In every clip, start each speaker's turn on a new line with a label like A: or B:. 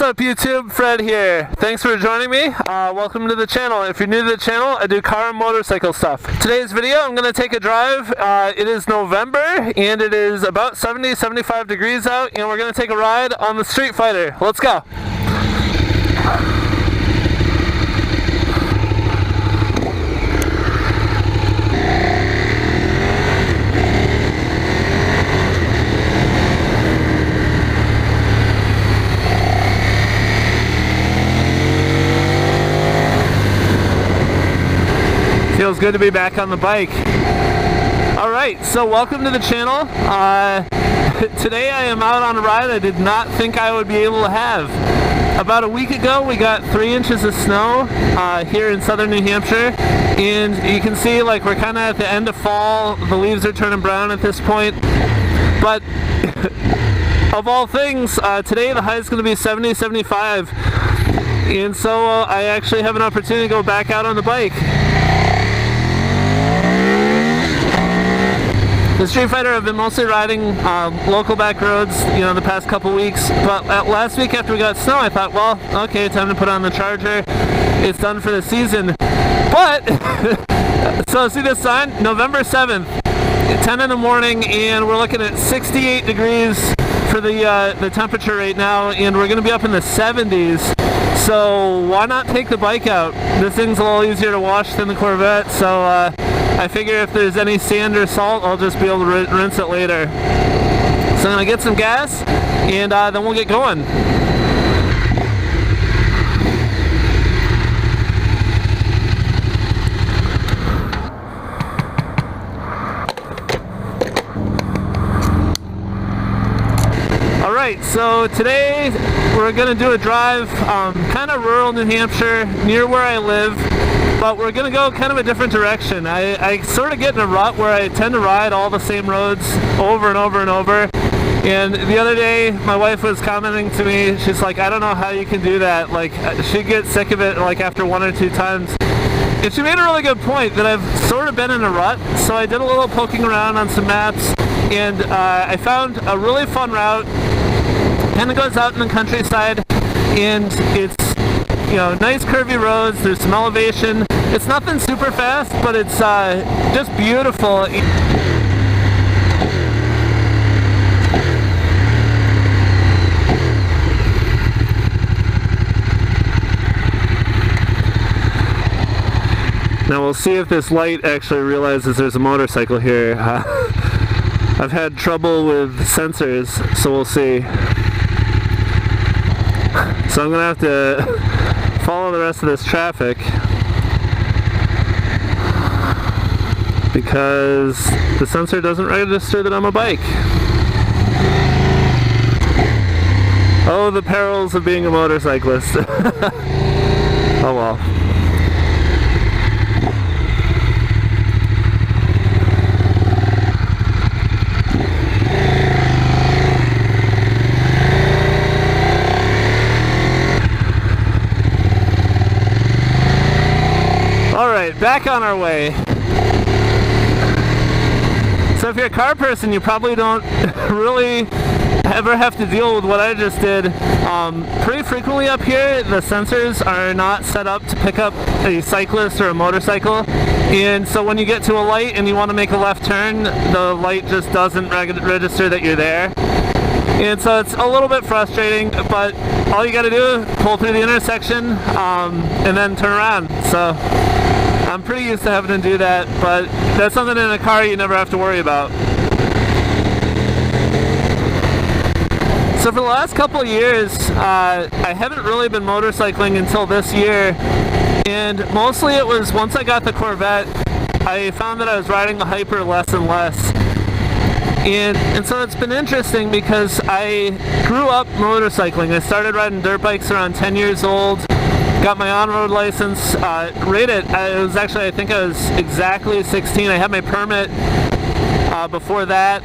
A: What's up YouTube, Fred here. Thanks for joining me. Welcome to the channel. If you're new to the channel, I do car and motorcycle stuff. Today's video, I'm going to take a drive. It is November and it is about 70-75 degrees out, and we're going to take a ride on the Street Fighter. Let's go. Feels good to be back on the bike. Alright, so welcome to the channel. Today I am out on a ride I did not think I would be able to have. About a week ago we got 3 inches of snow here in southern New Hampshire, and you can see like we're kind of at the end of fall. The leaves are turning brown at this point, but of all things, today the high is going to be 70-75, and so I actually have an opportunity to go back out on the bike. The Street Fighter, I've been mostly riding local back roads, the past couple weeks, but last week after we got snow I thought, well, okay, time to put on the charger. It's done for the season. But, so see this sign? November 7th, 10 in the morning, and we're looking at 68 degrees for the temperature right now, and we're going to be up in the 70s. So why not take the bike out? This thing's a little easier to wash than the Corvette, so I figure if there's any sand or salt, I'll just be able to rinse it later. So I'm going to get some gas, and then we'll get going. Alright, so today we're going to do a drive, kind of rural New Hampshire, near where I live. But we're going to go kind of a different direction. I sort of get in a rut where I tend to ride all the same roads over and over and over. And the other day, my wife was commenting to me, she's like, I don't know how you can do that. Like, she gets sick of it like after 1 or 2 times. And she made a really good point that I've sort of been in a rut. So I did a little poking around on some maps, and I found a really fun route. Kind of goes out in the countryside, and it's nice curvy roads. There's some elevation. It's nothing super fast, but it's just beautiful. Now we'll see if this light actually realizes there's a motorcycle here. I've had trouble with sensors, so we'll see. So I'm going to have to follow the rest of this traffic because the sensor doesn't register that I'm a bike. Oh, the perils of being a motorcyclist. Oh well. Alright, back on our way. So if you're a car person, you probably don't really ever have to deal with what I just did. Pretty frequently up here, the sensors are not set up to pick up a cyclist or a motorcycle. And so when you get to a light and you want to make a left turn, the light just doesn't register that you're there. And so it's a little bit frustrating, but all you got to do is pull through the intersection and then turn around. So I'm pretty used to having to do that, but that's something in a car you never have to worry about. So for the last couple of years, I haven't really been motorcycling until this year, and mostly it was once I got the Corvette, I found that I was riding the Hyper less and less. And so it's been interesting because I grew up motorcycling. I started riding dirt bikes around 10 years old, got my on-road license, I think I was exactly 16. I had my permit before that.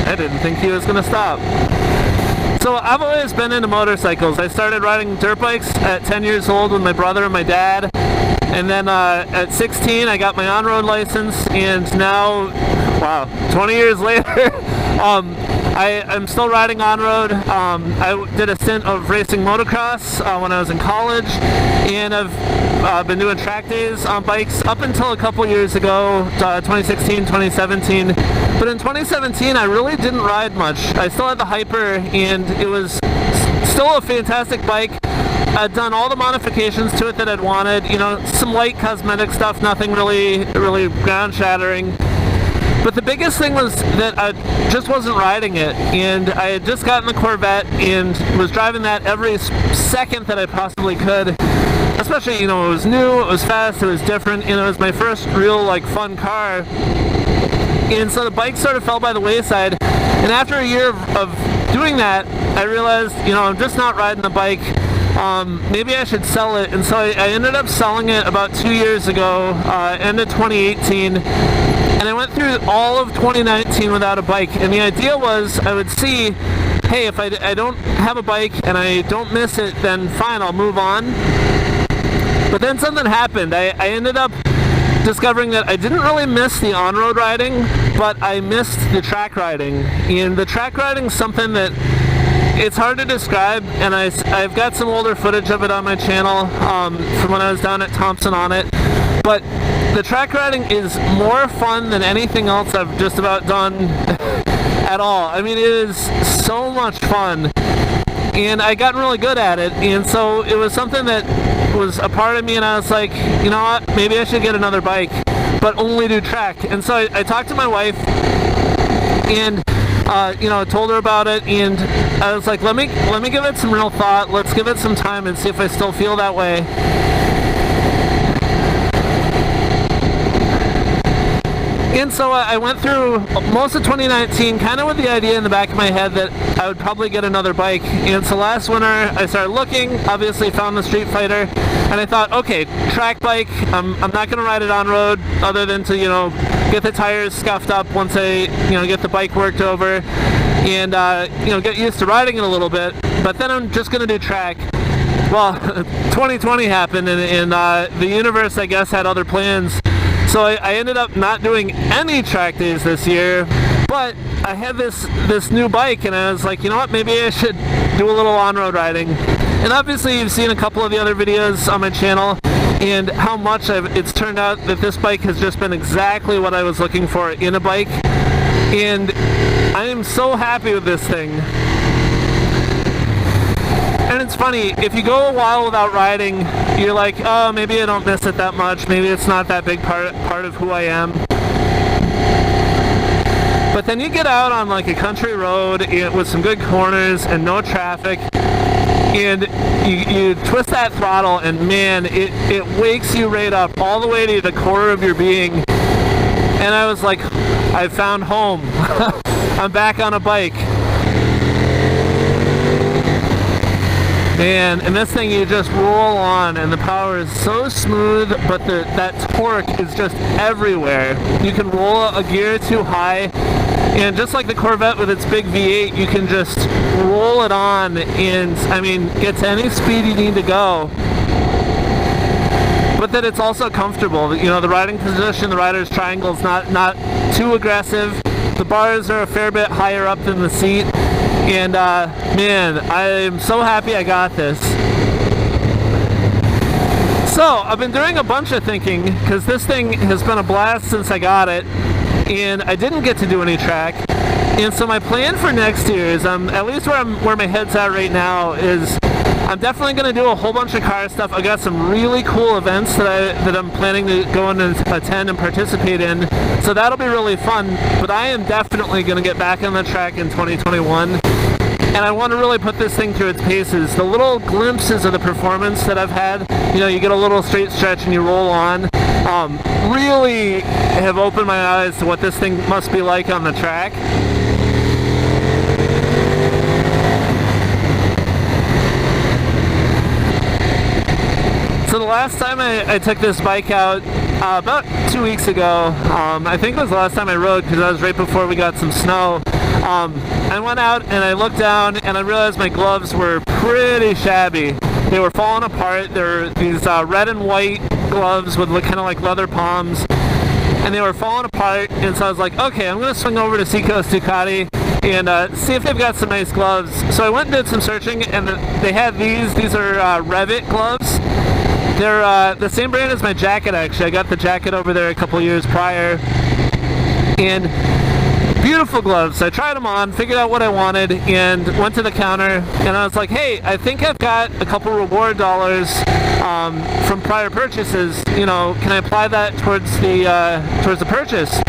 A: I didn't think he was going to stop. So I've always been into motorcycles. I started riding dirt bikes at 10 years old with my brother and my dad. And then at 16 I got my on-road license, and now, wow, 20 years later, I'm still riding on-road. I did a stint of racing motocross when I was in college, and I've been doing track days on bikes up until a couple years ago, 2016, 2017. But in 2017, I really didn't ride much. I still had the Hyper, and it was still a fantastic bike. I'd done all the modifications to it that I'd wanted, you know, some light cosmetic stuff, nothing really ground-shattering. But the biggest thing was that I just wasn't riding it, and I had just gotten the Corvette and was driving that every second that I possibly could. Especially, you know, it was new, it was fast, it was different, and it was my first real, like, fun car. And so the bike sort of fell by the wayside. And after a year of doing that, I realized, you know, I'm just not riding the bike. Maybe I should sell it. And so I ended up selling it about 2 years ago, end of 2018. And I went through all of 2019 without a bike. And the idea was I would see, hey, if I don't have a bike and I don't miss it, then fine, I'll move on. But then something happened. I ended up discovering that I didn't really miss the on-road riding, but I missed the track riding. And the track riding is something that it's hard to describe, and I've got some older footage of it on my channel from when I was down at Thompson on it. But the track riding is more fun than anything else I've just about done at all. I mean, it is so much fun, and I got really good at it, and so it was something that was a part of me, and I was like, you know what, maybe I should get another bike, but only do track. And so I talked to my wife, and you know, told her about it, and I was like, let me give it some real thought, let's give it some time and see if I still feel that way. And so I went through most of 2019 kind of with the idea in the back of my head that I would probably get another bike. And so last winter I started looking, obviously found the Street Fighter, and I thought, okay, track bike, I'm not going to ride it on road other than to, you know, get the tires scuffed up once I, you know, get the bike worked over and, you know, get used to riding it a little bit. But then I'm just going to do track. Well, 2020 happened, and the universe, I guess, had other plans. So I ended up not doing any track days this year, but I had this new bike, and I was like, you know what, maybe I should do a little on-road riding. And obviously you've seen a couple of the other videos on my channel, and how much it's turned out that this bike has just been exactly what I was looking for in a bike. And I am so happy with this thing. And it's funny, if you go a while without riding, you're like, oh, maybe I don't miss it that much, maybe it's not that big part of who I am. But then you get out on like a country road with some good corners and no traffic, and you twist that throttle, and man, it wakes you right up all the way to the core of your being. And I was like, I found home. I'm back on a bike. Man, and this thing, you just roll on, and the power is so smooth, but that torque is just everywhere. You can roll a gear too high, and just like the Corvette with its big V8, you can just roll it on and, I mean, get to any speed you need to go. But that it's also comfortable. You know, the riding position, the rider's triangle is not too aggressive. The bars are a fair bit higher up than the seat. And man, I'm so happy I got this. So I've been doing a bunch of thinking, because this thing has been a blast since I got it, and I didn't get to do any track. And so my plan for next year is, at least where my head's at right now, is I'm definitely going to do a whole bunch of car stuff. I got some really cool events that I'm planning to go and attend and participate in, so that'll be really fun. But I am definitely going to get back on the track in 2021, and I want to really put this thing through its paces. The little glimpses of the performance that I've had, you know, you get a little straight stretch and you roll on, really have opened my eyes to what this thing must be like on the track. So the last time I took this bike out, about 2 weeks ago, I think it was the last time I rode, because that was right before we got some snow. I went out and I looked down and I realized my gloves were pretty shabby. They were falling apart. They were these red and white gloves with kind of like leather palms, and they were falling apart. And so I was like, okay, I'm going to swing over to Seacoast Ducati and see if they've got some nice gloves. So I went and did some searching, and they had these. These are Revit gloves. They're the same brand as my jacket, actually. I got the jacket over there a couple years prior. And beautiful gloves. I tried them on, figured out what I wanted, and went to the counter, and I was like, hey, I think I've got a couple reward dollars from prior purchases. You know, can I apply that towards the purchase?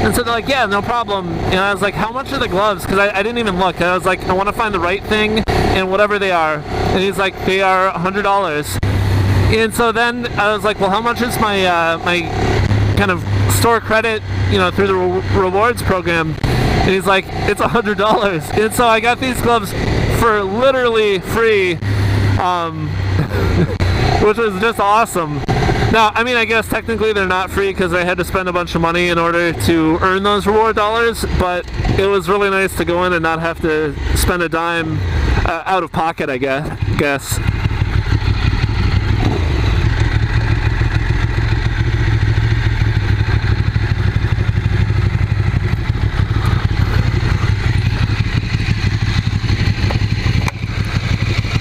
A: And so they're like, yeah, no problem. And I was like, how much are the gloves? Because I didn't even look. I was like, I want to find the right thing and whatever they are. And he's like, they are $100. And so then I was like, well, how much is my my kind of store credit, you know, through the rewards program? And he's like, it's $100. And so I got these gloves for literally free, which was just awesome. Now, I mean, I guess technically they're not free because I had to spend a bunch of money in order to earn those reward dollars, but it was really nice to go in and not have to spend a dime out of pocket, I guess.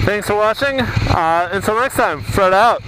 A: Thanks for watching. Until next time, Fred out.